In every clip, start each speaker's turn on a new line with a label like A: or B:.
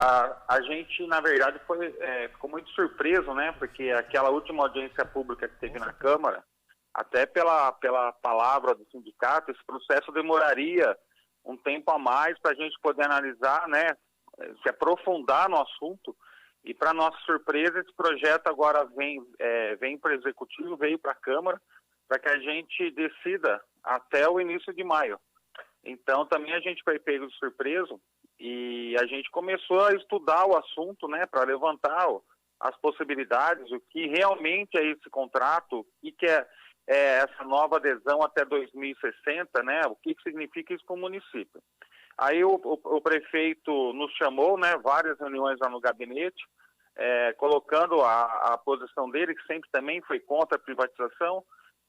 A: A gente, na verdade, ficou muito surpreso, né? Porque aquela última audiência pública que teve na Câmara, até pela palavra do sindicato, esse processo demoraria um tempo a mais para a gente poder analisar, né? Se aprofundar no assunto. E, para nossa surpresa, esse projeto agora vem para o Executivo, veio para a Câmara, para que a gente decida até o início de maio. Então, também a gente foi pego de surpreso e a gente começou a estudar o assunto, né, para levantar as possibilidades, o que realmente é esse contrato, o que é essa nova adesão até 2060, né, o que significa isso para o município. Aí o prefeito nos chamou, né, várias reuniões lá no gabinete, colocando a posição dele, que sempre também foi contra a privatização,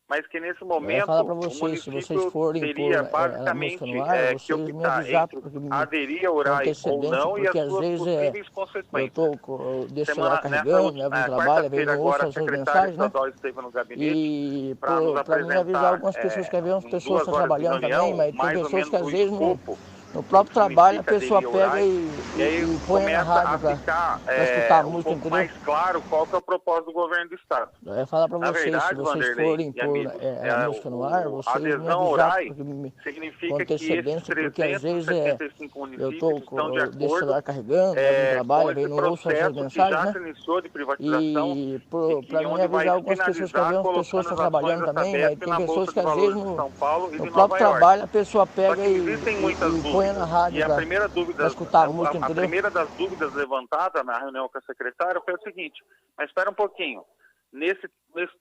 A: mas que nesse momento
B: falar
A: o
B: vocês,
A: município
B: se vocês forem
A: teria
B: pôr a música
A: basicamente
B: no ar,
A: que
B: vocês me
A: optar
B: avisar
A: entre aderir ao URAI ou não e as
B: porque às
A: suas
B: vezes
A: possíveis
B: eu
A: consequências.
B: deixo o celular carregando, levo no trabalho, vem no ouço
A: Quarta-feira agora, a
B: as suas
A: secretária
B: mensagens, né?
A: estadual esteve no gabinete
B: E
A: para nos
B: para mim avisar
A: apresentar
B: algumas pessoas que às vezes
A: em
B: pessoas
A: 2
B: estão
A: horas de
B: trabalhando também,
A: reunião,
B: mas tem
A: mais ou
B: pessoas que
A: menos
B: às
A: o
B: vezes
A: escopo
B: no
A: do
B: próprio
A: que
B: trabalho a
A: significa
B: pessoa
A: aderir ao
B: pega
A: URAI, e aí
B: e põe na
A: começa
B: rádio
A: a ficar
B: para escutar a
A: um
B: música,
A: pouco
B: entendeu?
A: mais claro qual que é o propósito do governo do Estado.
B: Eu ia falar para
A: Na
B: vocês, se
A: verdade,
B: vocês
A: Vanderlei
B: forem
A: e
B: pôr
A: amigos,
B: a música no ar,
A: a
B: vocês me
A: adesão ao
B: avisar
A: URAI
B: com
A: significa que esses
B: antecedência, porque às vezes
A: 375
B: eu
A: municípios estão de
B: deixo o
A: acordo
B: celular carregando, levo no
A: com
B: trabalho, vem
A: esse
B: no ouço as suas
A: processo que
B: mensagens,
A: já
B: né?
A: se iniciou de privatização
B: E
A: e
B: para
A: que
B: mim
A: onde vai
B: avisar algumas pessoas que às
A: finalizar
B: vezes pessoas
A: colocando
B: estão
A: as ações
B: trabalhando
A: da
B: também, mas
A: Sabesp
B: tem
A: na
B: pessoas
A: Bolsa
B: que
A: de
B: às vezes
A: Valores de São Paulo e
B: no
A: de
B: próprio
A: Nova York.
B: trabalho a pessoa
A: Só
B: pega
A: que existem muitas
B: e põe na
A: dúvidas.
B: rádio
A: E a primeira
B: para
A: dúvida,
B: escutar a música,
A: a
B: entendeu?
A: primeira das dúvidas levantada na reunião com a secretária foi o seguinte: mas espera um pouquinho,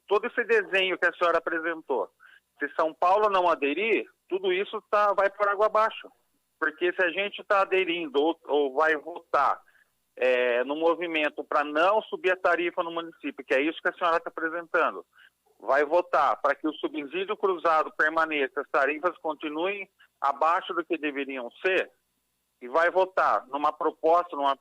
A: todo esse desenho que a senhora apresentou, se São Paulo não aderir, tudo isso vai por água abaixo. Porque se a gente está aderindo ou vai votar no movimento para não subir a tarifa no município, que é isso que a senhora está apresentando, vai votar para que o subsídio cruzado permaneça, as tarifas continuem abaixo do que deveriam ser, e vai votar numa proposta, numa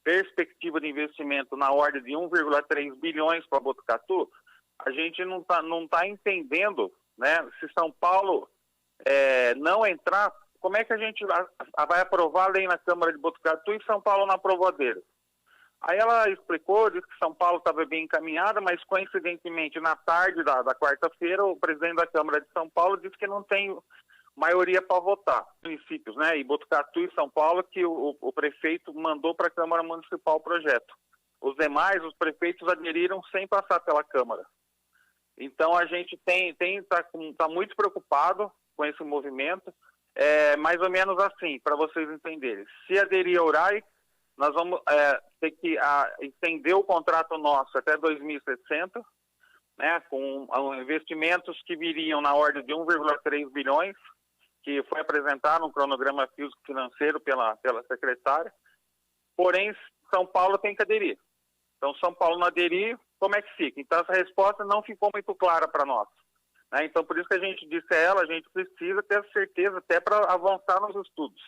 A: perspectiva de investimento na ordem de 1,3 bilhões para Botucatu, a gente não tá entendendo, né? Se São Paulo não entrar, como é que a gente vai aprovar a lei na Câmara de Botucatu e São Paulo não aprovou a dele? Aí ela explicou, disse que São Paulo estava bem encaminhada, mas coincidentemente na tarde da quarta-feira o presidente da Câmara de São Paulo disse que não tem maioria para votar. Municípios, né? E Botucatu e São Paulo, que o prefeito mandou para a Câmara Municipal o projeto. Os demais, os prefeitos aderiram sem passar pela Câmara. Então a gente tá muito preocupado com esse movimento. Mais ou menos assim, para vocês entenderem. Se aderir ao URAI, nós vamos ter que estender o contrato nosso até 2060, né, com investimentos que viriam na ordem de 1,3 bilhões, que foi apresentado no cronograma físico-financeiro pela secretária. Porém, São Paulo tem que aderir. Então, São Paulo não aderir, como é que fica? Então, essa resposta não ficou muito clara para nós. Né? Então, por isso que a gente disse a ela, a gente precisa ter certeza até para avançar nos estudos.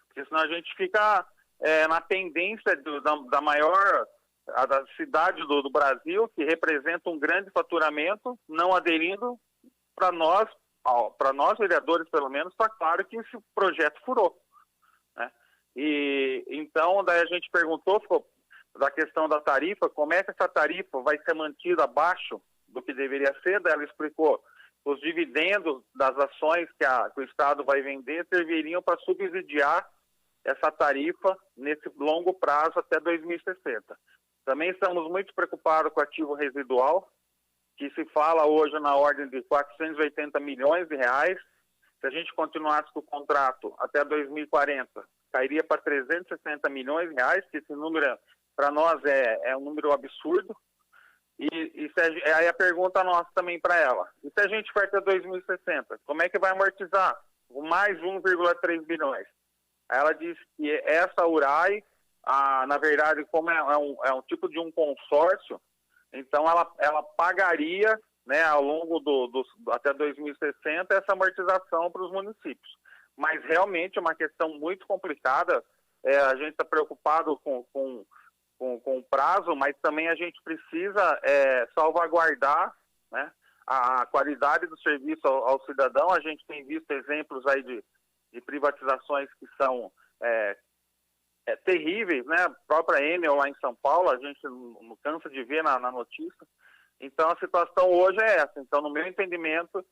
A: Porque senão a gente fica na pendência da maior da cidade do Brasil, que representa um grande faturamento, não aderindo. Para nós vereadores, pelo menos, está claro que esse projeto furou. Né? E então, daí a gente perguntou da questão da tarifa, como é que essa tarifa vai ser mantida abaixo do que deveria ser. Daí ela explicou que os dividendos das ações que o Estado vai vender serviriam para subsidiar essa tarifa nesse longo prazo até 2060. Também estamos muito preocupados com o ativo residual, que se fala hoje na ordem de 480 milhões de reais. Se a gente continuasse com o contrato até 2040, cairia para 360 milhões de reais, que esse número, para nós, é um número absurdo. Aí a pergunta nossa também para ela: e se a gente for até 2060, como é que vai amortizar mais 1,3 bilhões? Aí ela disse que essa URAI, na verdade, como é um tipo de um consórcio, então ela pagaria, né, ao longo até 2060 essa amortização para os municípios. Mas realmente é uma questão muito complicada. A gente está preocupado com o prazo, mas também a gente precisa salvaguardar, né, a qualidade do serviço ao cidadão. A gente tem visto exemplos aí de privatizações que são terríveis, né? A própria Enel lá em São Paulo, a gente não cansa de ver na notícia. Então, a situação hoje é essa. Então, no meu entendimento,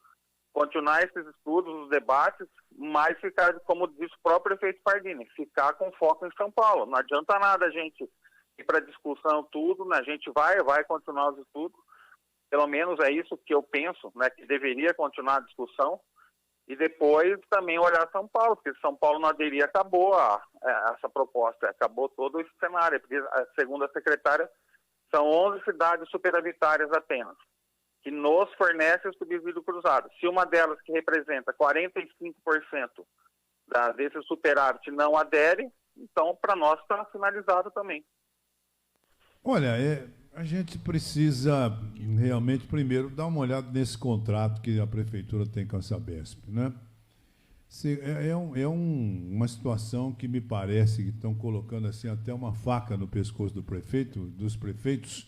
A: continuar esses estudos, os debates, mas ficar, como disse o próprio prefeito Pardini, ficar com foco em São Paulo. Não adianta nada a gente ir para discussão tudo, né? A gente vai continuar os estudos, pelo menos é isso que eu penso, né? Que deveria continuar a discussão, e depois também olhar São Paulo, porque São Paulo não aderir, acabou essa proposta, acabou todo esse cenário, porque, segundo a secretária, são 11 cidades superavitárias apenas, que nos fornecem o subsídio cruzado. Se uma delas, que representa 45% desse superávit, não adere, então para nós está finalizado também.
C: Olha, a gente precisa realmente primeiro dar uma olhada nesse contrato que a prefeitura tem com a Sabesp, né? Uma situação que me parece que estão colocando assim até uma faca no pescoço dos prefeitos,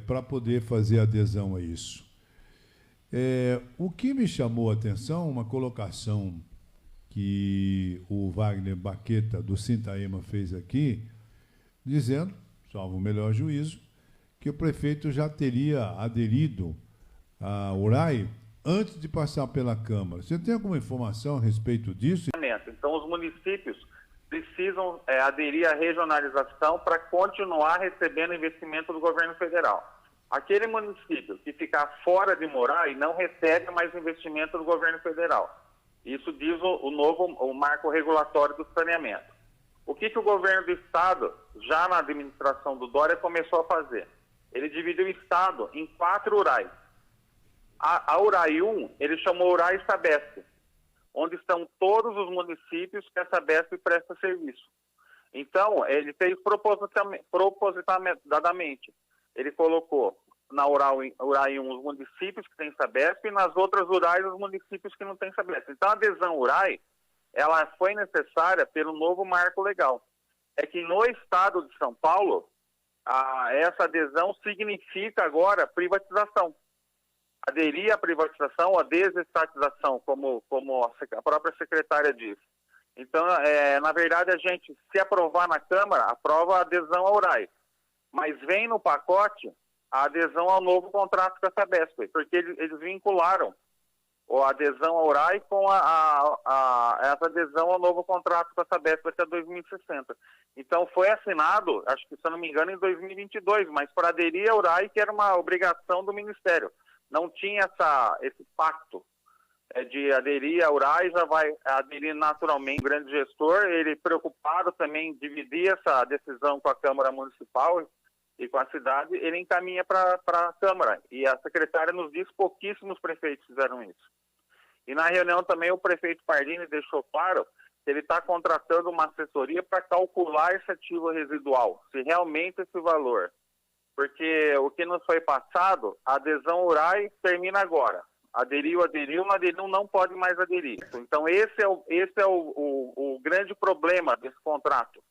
C: para poder fazer adesão a isso. O que me chamou a atenção, uma colocação que o Wagner Baqueta, do Sintaema, fez aqui, dizendo, salvo o melhor juízo, que o prefeito já teria aderido à URAI antes de passar pela Câmara. Você tem alguma informação a respeito disso?
A: Então, os municípios precisam aderir à regionalização para continuar recebendo investimento do governo federal. Aquele município que ficar fora de Morai não recebe mais investimento do governo federal. Isso diz o marco regulatório do saneamento. O que o governo do Estado, já na administração do Dória, começou a fazer? Ele dividiu o Estado em 4 URAIs. A URAI 1, ele chamou URAI Sabesp, onde estão todos os municípios que a Sabesp presta serviço. Então, ele fez propositadamente. Ele colocou na URAI 1 os municípios que têm Sabesp e nas outras URAIs os municípios que não têm Sabesp. Então, a adesão URAI, ela foi necessária pelo novo marco legal. É que no estado de São Paulo, essa adesão significa agora privatização. Aderir à privatização, à desestatização, como a própria secretária disse. Então, na verdade, a gente, se aprovar na Câmara, aprova a adesão ao URAI. Mas vem no pacote a adesão ao novo contrato com a Sabesp, porque eles vincularam a adesão ao URAI com essa adesão ao novo contrato com a Sabesp até 2060. Então, foi assinado, acho que, se eu não me engano, em 2022, mas para aderir ao URAI, que era uma obrigação do Ministério. Não tinha esse pacto de aderir à URAI, já vai aderir naturalmente. O grande gestor, ele preocupado também em dividir essa decisão com a Câmara Municipal e com a cidade, ele encaminha para a Câmara. E a secretária nos disse, pouquíssimos prefeitos fizeram isso. E na reunião também o prefeito Pardini deixou claro que ele está contratando uma assessoria para calcular esse ativo residual, se realmente esse valor. Porque o que nos foi passado, a adesão URAI termina agora. Aderiu, não aderiu, não pode mais aderir. Então esse é o grande problema desse contrato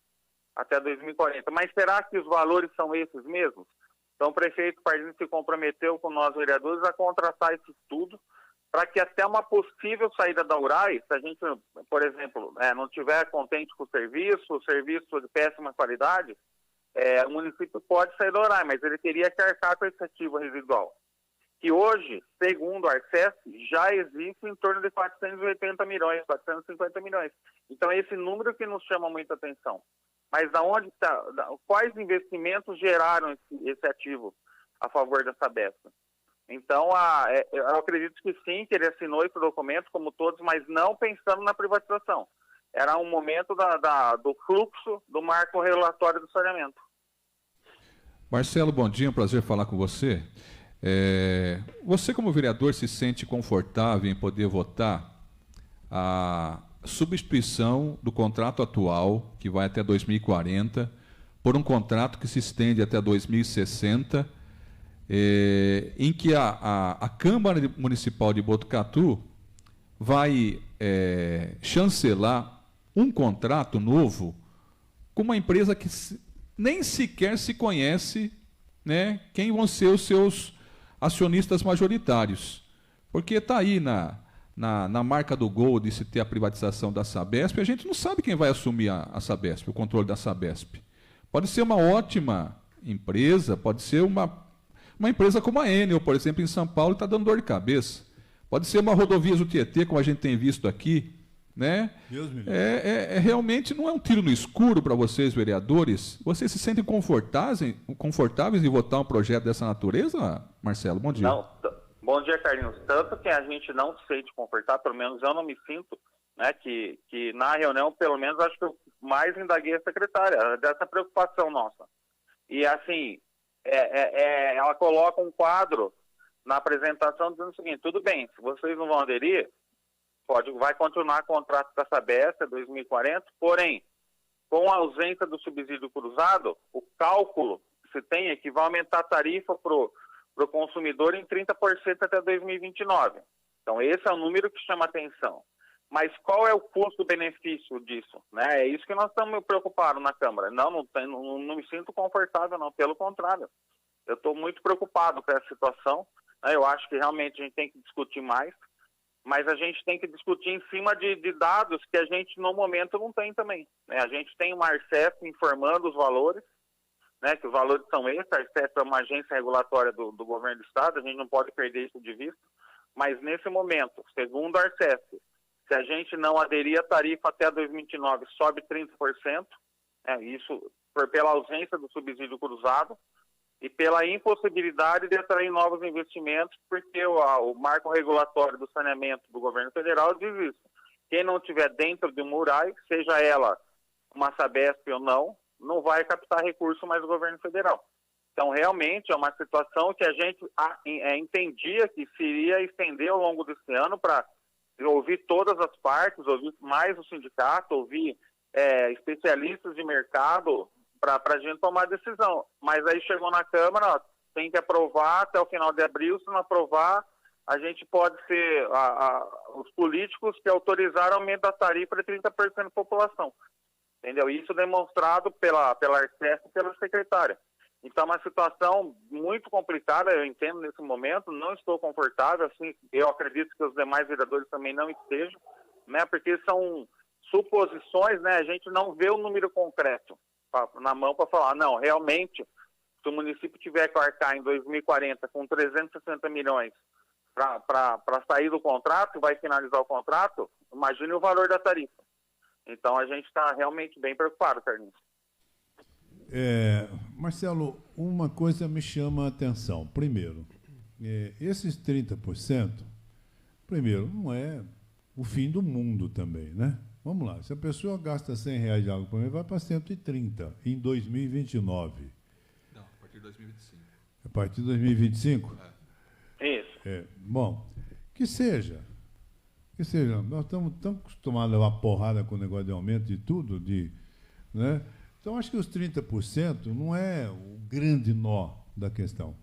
A: até 2040. Mas será que os valores são esses mesmos? Então o prefeito Pardini se comprometeu com nós vereadores a contratar esse estudo para que até uma possível saída da URAI, se a gente, por exemplo, não estiver contente com o serviço de péssima qualidade, o município pode sair da URAI, mas ele teria que arcar com esse ativo residual, que hoje, segundo a Arces, já existe em torno de 480 milhões, 450 milhões. Então, é esse número que nos chama muita atenção. Mas quais investimentos geraram esse ativo a favor da Sabesp? Então, eu acredito que sim, que ele assinou esse documento, como todos, mas não pensando na privatização. Era um momento do fluxo do marco regulatório do saneamento.
D: Marcelo, bom dia, é um prazer falar com você. Você, como vereador, se sente confortável em poder votar a substituição do contrato atual, que vai até 2040, por um contrato que se estende até 2060, em que a Câmara Municipal de Botucatu vai chancelar um contrato novo com uma empresa que nem sequer se conhece, né, quem vão ser os seus acionistas majoritários. Porque está aí na marca do gol de se ter a privatização da Sabesp, a gente não sabe quem vai assumir a Sabesp, o controle da Sabesp. Pode ser uma ótima empresa, pode ser uma empresa como a Enel, por exemplo, em São Paulo, está dando dor de cabeça. Pode ser uma Rodovias do Tietê, como a gente tem visto aqui. Né?
C: Deus me livre.
D: Realmente não é um tiro no escuro para vocês, vereadores? Vocês se sentem confortáveis em votar um projeto dessa natureza, Marcelo? Bom dia.
A: Não, bom dia, Carlinhos. Tanto que a gente não se sente confortável, pelo menos eu não me sinto, né, que na reunião, pelo menos, acho que eu mais indaguei a secretária, dessa preocupação nossa. E, assim, ela coloca um quadro na apresentação dizendo o seguinte: tudo bem, se vocês não vão aderir, vai continuar o contrato da Sabesp até 2040, porém, com a ausência do subsídio cruzado, o cálculo que se tem é que vai aumentar a tarifa para o consumidor em 30% até 2029. Então, esse é o número que chama atenção. Mas qual é o custo-benefício disso? Né? É isso que nós estamos preocupados na Câmara. Não me sinto confortável, não. Pelo contrário, eu estou muito preocupado com essa situação. Né? Eu acho que realmente a gente tem que discutir mais, mas a gente tem que discutir em cima de dados que a gente, no momento, não tem também. Né? A gente tem uma Arcep informando os valores, né, que os valores são esses. A Arcep é uma agência regulatória do governo do Estado, a gente não pode perder isso de vista. Mas, nesse momento, segundo a Arcep, se a gente não aderir à tarifa até 2029, sobe 30%, isso pela ausência do subsídio cruzado e pela impossibilidade de atrair novos investimentos, porque o marco regulatório do saneamento do governo federal diz isso. Quem não estiver dentro de um murais, seja ela uma Sabesp ou não vai captar recurso mais do governo federal. Então, realmente, é uma situação que a gente entendia que se iria estender ao longo desse ano para ouvir todas as partes, ouvir mais o sindicato, ouvir especialistas de mercado para a gente tomar decisão. Mas aí chegou na Câmara, tem que aprovar até o final de abril. Se não aprovar, a gente pode ser os políticos que autorizaram o aumento da tarifa de 30% da população. Entendeu? Isso demonstrado pela Arcep e pela secretária. Então, é uma situação muito complicada, eu entendo nesse momento, não estou confortável, assim, eu acredito que os demais vereadores também não estejam, né, porque são suposições, né, a gente não vê o número concreto na mão para falar, não, realmente, se o município tiver que arcar em 2040 com 360 milhões para sair do contrato, vai finalizar o contrato, imagine o valor da tarifa. Então, a gente está realmente bem preocupado, Carlinhos.
C: Marcelo, uma coisa me chama a atenção. Primeiro, esses 30%, primeiro, não é o fim do mundo também, né? Vamos lá, se a pessoa gasta R$100 de água por mês, vai para 130 em 2029.
D: Não, a partir de 2025.
C: A partir de 2025?
A: Isso.
C: Bom, que seja, nós estamos tão acostumados a levar porrada com o negócio de aumento de tudo, né? Então, acho que os 30% não é o grande nó da questão.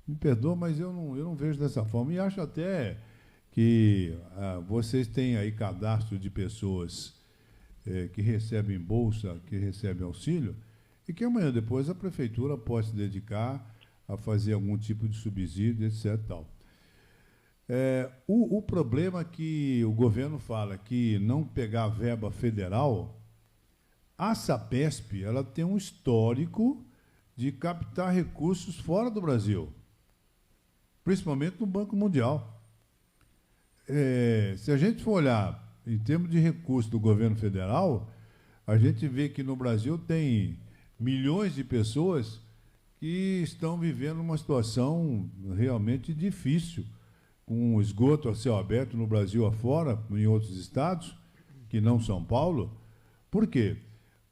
C: Me perdoa, mas eu não vejo dessa forma. E acho até que vocês têm aí cadastro de pessoas que recebem bolsa, que recebem auxílio, e que amanhã depois a prefeitura pode se dedicar a fazer algum tipo de subsídio, etc. Tal. O problema que o governo fala que não pegar verba federal, a Sabesp, ela tem um histórico de captar recursos fora do Brasil, principalmente no Banco Mundial. Se a gente for olhar em termos de recursos do governo federal, a gente vê que no Brasil tem milhões de pessoas que estão vivendo uma situação realmente difícil, com esgoto a céu aberto no Brasil afora, em outros estados, que não São Paulo. Por quê?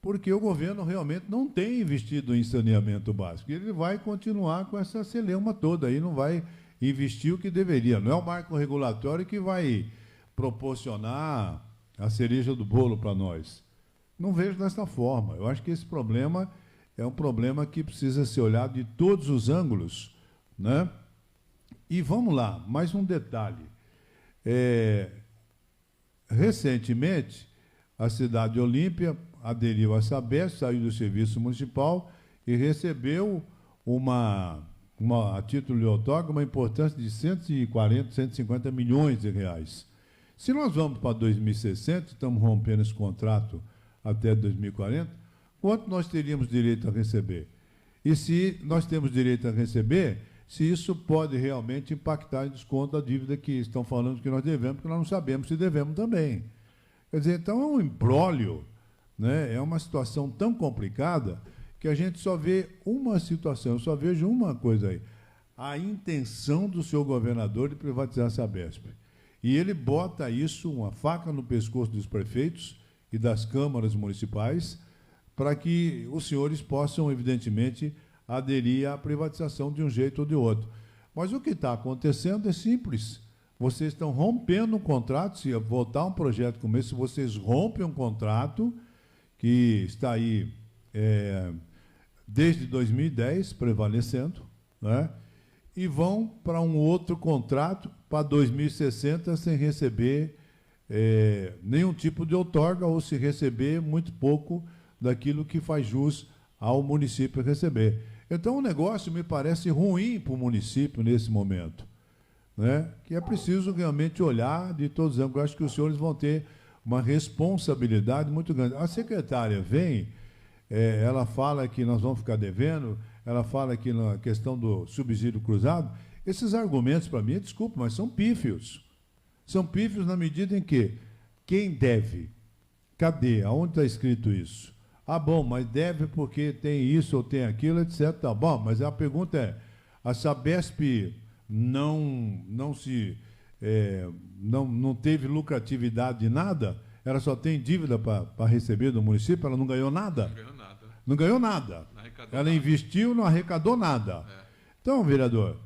C: Porque o governo realmente não tem investido em saneamento básico. Ele vai continuar com essa celeuma toda aí, não vai investir o que deveria. Não é o marco regulatório que vai proporcionar a cereja do bolo para nós. Não vejo dessa forma. Eu acho que esse problema é um problema que precisa ser olhado de todos os ângulos, né? E vamos lá, mais um detalhe. Recentemente, a cidade de Olímpia aderiu à Sabesp, saiu do serviço municipal e recebeu a título de outorga, uma importância de 140, 150 milhões de reais. Se nós vamos para 2060, estamos rompendo esse contrato até 2040, quanto nós teríamos direito a receber? E se nós temos direito a receber, se isso pode realmente impactar em desconto da dívida que estão falando que nós devemos, porque nós não sabemos se devemos também. Quer dizer, então é um imbróglio, né? É uma situação tão complicada que a gente só vê uma situação, eu só vejo uma coisa aí, a intenção do seu governador de privatizar a Sabesp. E ele bota isso, uma faca no pescoço dos prefeitos e das câmaras municipais, para que os senhores possam, evidentemente, aderir à privatização de um jeito ou de outro. Mas o que está acontecendo é simples. Vocês estão rompendo um contrato, se votar um projeto como esse, vocês rompem um contrato que está aí desde 2010 prevalecendo, né? E vão para um outro contrato para 2060 sem receber nenhum tipo de outorga, ou se receber muito pouco daquilo que faz jus ao município receber. Então, o negócio me parece ruim para o município nesse momento, né? Que é preciso realmente olhar de todos os ângulos. Eu acho que os senhores vão ter uma responsabilidade muito grande. A secretária vem, ela fala que nós vamos ficar devendo, ela fala que na questão do subsídio cruzado, esses argumentos, para mim, desculpa, mas são pífios. São pífios na medida em que quem deve, cadê? Aonde está escrito isso? Ah, bom, mas deve porque tem isso ou tem aquilo, etc. Tá bom, mas a pergunta é, a Sabesp não teve lucratividade de nada? Ela só tem dívida para receber do município? Ela não ganhou nada?
D: Não ganhou nada.
C: Não ganhou nada. Ela investiu, não arrecadou nada. Então, vereador,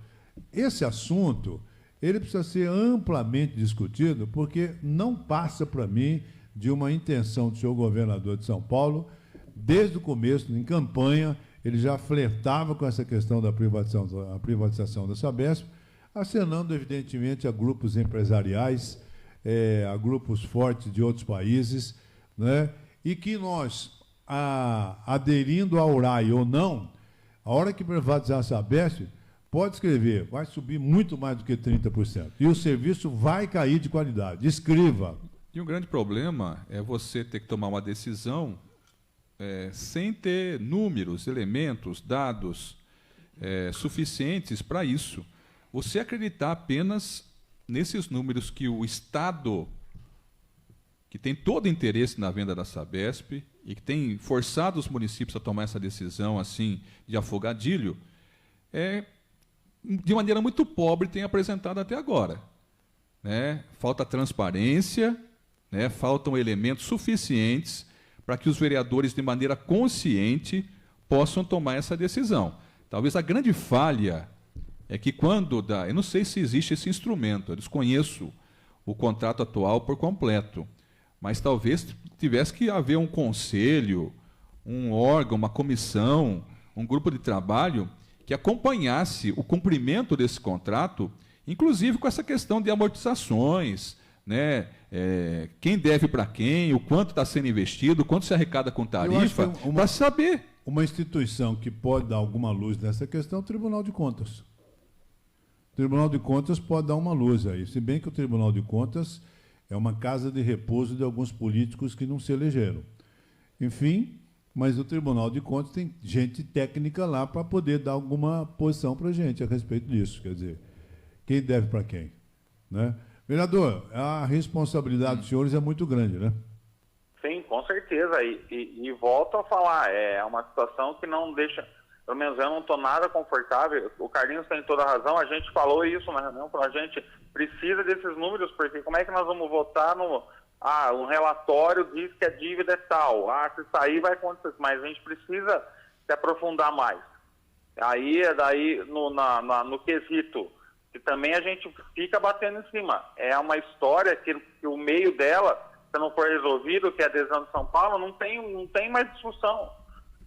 C: esse assunto, ele precisa ser amplamente discutido, porque não passa para mim de uma intenção do senhor governador de São Paulo. Desde o começo, em campanha, ele já flertava com essa questão da privatização da Sabesp, acenando, evidentemente, a grupos empresariais, a grupos fortes de outros países, né? E que nós, aderindo ao URAI ou não, a hora que privatizar a Sabesp, pode escrever, vai subir muito mais do que 30%. E o serviço vai cair de qualidade. Escreva.
D: E um grande problema é você ter que tomar uma decisão sem ter números, elementos, dados suficientes para isso. Você acreditar apenas nesses números que o Estado, que tem todo interesse na venda da Sabesp e que tem forçado os municípios a tomar essa decisão assim de afogadilho, de maneira muito pobre tem apresentado até agora, né? Falta transparência, né? Faltam elementos suficientes para que os vereadores, de maneira consciente, possam tomar essa decisão. Talvez a grande falha é que quando eu não sei se existe esse instrumento, eu desconheço o contrato atual por completo, mas talvez tivesse que haver um conselho, um órgão, uma comissão, um grupo de trabalho que acompanhasse o cumprimento desse contrato, inclusive com essa questão de amortizações, né? Quem deve para quem, o quanto está sendo investido, o quanto se arrecada com tarifa, para saber.
C: Uma instituição que pode dar alguma luz nessa questão é o Tribunal de Contas. O Tribunal de Contas pode dar uma luz aí, se bem que o Tribunal de Contas é uma casa de repouso de alguns políticos que não se elegeram. Enfim, mas o Tribunal de Contas tem gente técnica lá para poder dar alguma posição para a gente a respeito disso. Quer dizer, quem deve para quem, né? Vereador, a responsabilidade dos senhores é muito grande, né?
A: Sim, com certeza. E volto a falar, é uma situação que não deixa, pelo menos eu não estou nada confortável. O Carlinhos tem toda a razão, a gente falou isso na reunião, a gente precisa desses números, porque como é que nós vamos votar um relatório diz que a dívida é tal, se sair vai acontecer, mas a gente precisa se aprofundar mais. Aí, daí, no quesito, que também a gente fica batendo em cima. É uma história que o meio dela, se não for resolvido, que é a adesão de São Paulo, não tem mais discussão.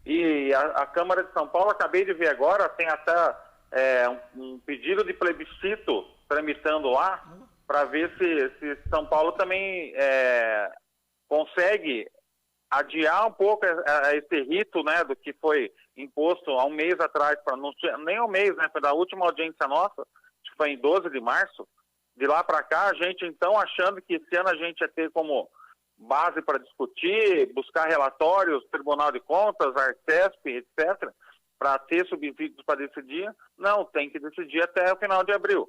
A: E a Câmara de São Paulo, acabei de ver agora, tem até um pedido de plebiscito tramitando lá, para ver se São Paulo também consegue adiar um pouco esse rito, né, do que foi imposto há um mês atrás, nem um mês, né, foi da última audiência nossa, acho que foi em 12 de março, De lá para cá, a gente então achando que esse ano a gente ia ter como base para discutir, buscar relatórios, Tribunal de Contas, Artesp, etc., para ter subsídios para decidir. Não, tem que decidir até o final de abril.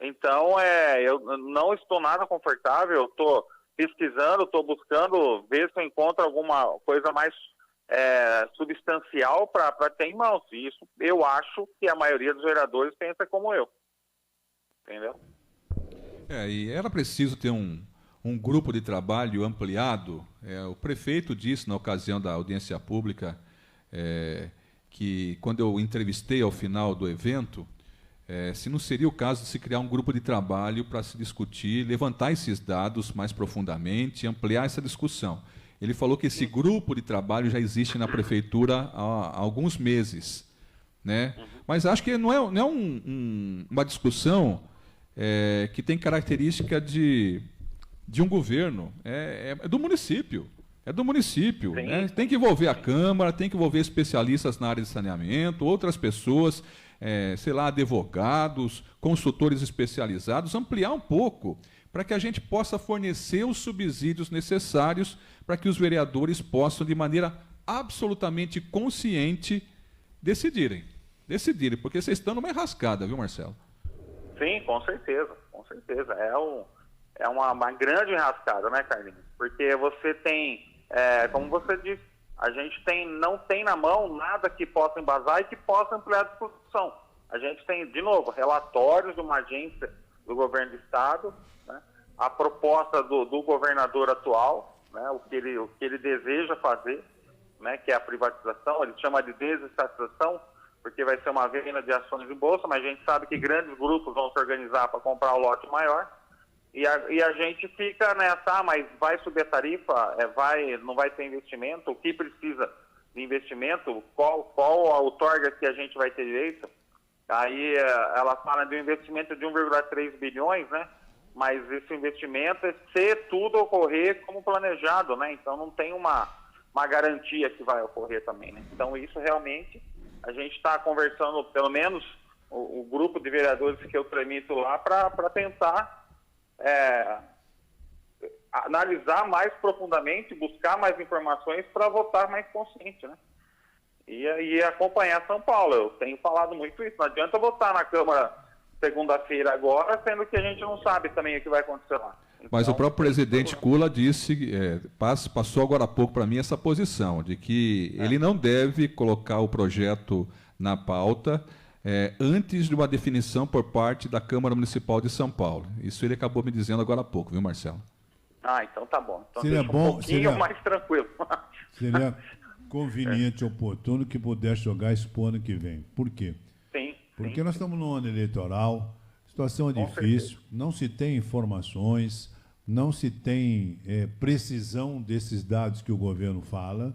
A: Então, eu não estou nada confortável, eu estou pesquisando, estou buscando ver se eu encontro alguma coisa mais substancial para ter em mãos. Isso eu acho que a maioria dos vereadores pensa como eu. Entendeu?
D: E era preciso ter um grupo de trabalho ampliado. O prefeito disse, na ocasião da audiência pública, que quando eu entrevistei ao final do evento, se não seria o caso de se criar um grupo de trabalho para se discutir, levantar esses dados mais profundamente, ampliar essa discussão. Ele falou que esse grupo de trabalho já existe na prefeitura há alguns meses, né? Mas acho que não é uma discussão que tem característica de um governo, é do município. É do município. Né? Tem que envolver a Câmara, tem que envolver especialistas na área de saneamento, outras pessoas, sei lá, advogados, consultores especializados, ampliar um pouco, para que a gente possa fornecer os subsídios necessários para que os vereadores possam, de maneira absolutamente consciente, decidirem, porque vocês estão numa enrascada, viu, Marcelo?
A: Sim, com certeza, com certeza. É uma grande enrascada, né, Carlinhos? Porque você tem, como você disse, a gente não tem na mão nada que possa embasar e que possa ampliar a discussão. A gente tem, de novo, relatórios de uma agência do governo do Estado, né, a proposta do governador atual, né, o que ele deseja fazer, né, que é a privatização, ele chama de desestatização, porque vai ser uma venda de ações em bolsa, mas a gente sabe que grandes grupos vão se organizar para comprar um lote maior, e a gente fica nessa, mas vai subir a tarifa, não vai ter investimento, o que precisa de investimento, qual a outorga que a gente vai ter direito. Aí ela fala de um investimento de 1,3 bilhões, né? Mas esse investimento é se tudo ocorrer como planejado, né? Então não tem uma garantia que vai ocorrer também, né? Então isso realmente, a gente está conversando, pelo menos o grupo de vereadores que eu tramito lá, para tentar analisar mais profundamente, buscar mais informações para votar mais consciente, né? E acompanhar São Paulo. Eu tenho falado muito isso. Não adianta votar na Câmara segunda-feira agora, sendo que a gente não sabe também o que vai acontecer lá. Então,
D: mas o próprio presidente Kula disse, passou agora há pouco para mim essa posição, de que ele não deve colocar o projeto na pauta antes de uma definição por parte da Câmara Municipal de São Paulo. Isso ele acabou me dizendo agora há pouco, viu, Marcelo?
A: Então tá bom. Então
C: seria
A: deixa
C: bom,
A: um pouquinho mais tranquilo.
C: Seria conveniente e oportuno que pudesse jogar isso para o ano que vem. Por quê?
A: Sim.
C: Porque nós estamos no ano eleitoral, a situação é difícil, não se tem informações, não se tem precisão desses dados que o governo fala,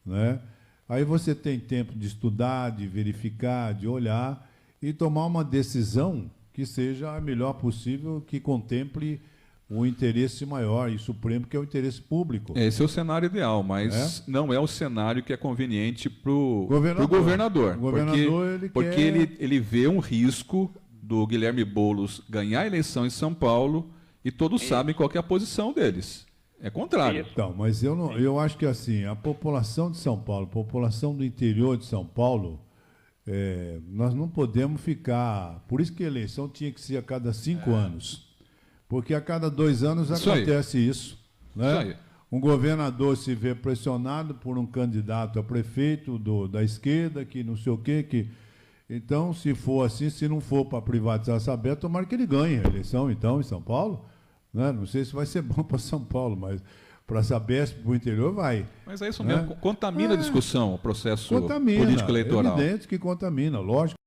C: né? Aí você tem tempo de estudar, de verificar, de olhar e tomar uma decisão que seja a melhor possível, que contemple o interesse maior e supremo, que é o interesse público.
D: Esse é o cenário ideal, mas não é o cenário que é conveniente para o governador. Porque ele vê um risco do Guilherme Boulos ganhar a eleição em São Paulo e todos sabem qual que é a posição deles. É contrário.
C: Então, mas eu acho que assim, a população de São Paulo, a população do interior de São Paulo, nós não podemos ficar... Por isso que a eleição tinha que ser a cada 5 anos. Porque a cada 2 anos acontece isso. Né? Um governador se vê pressionado por um candidato a prefeito da esquerda, que não sei o quê. Então, se for assim, se não for para privatizar a Sabesp, tomara que ele ganhe a eleição, então, em São Paulo. Né? Não sei se vai ser bom para São Paulo, mas para a Sabesp, para o interior, vai.
D: Mas é isso mesmo, contamina a discussão, o processo político eleitoral.
C: É evidente que contamina, lógico.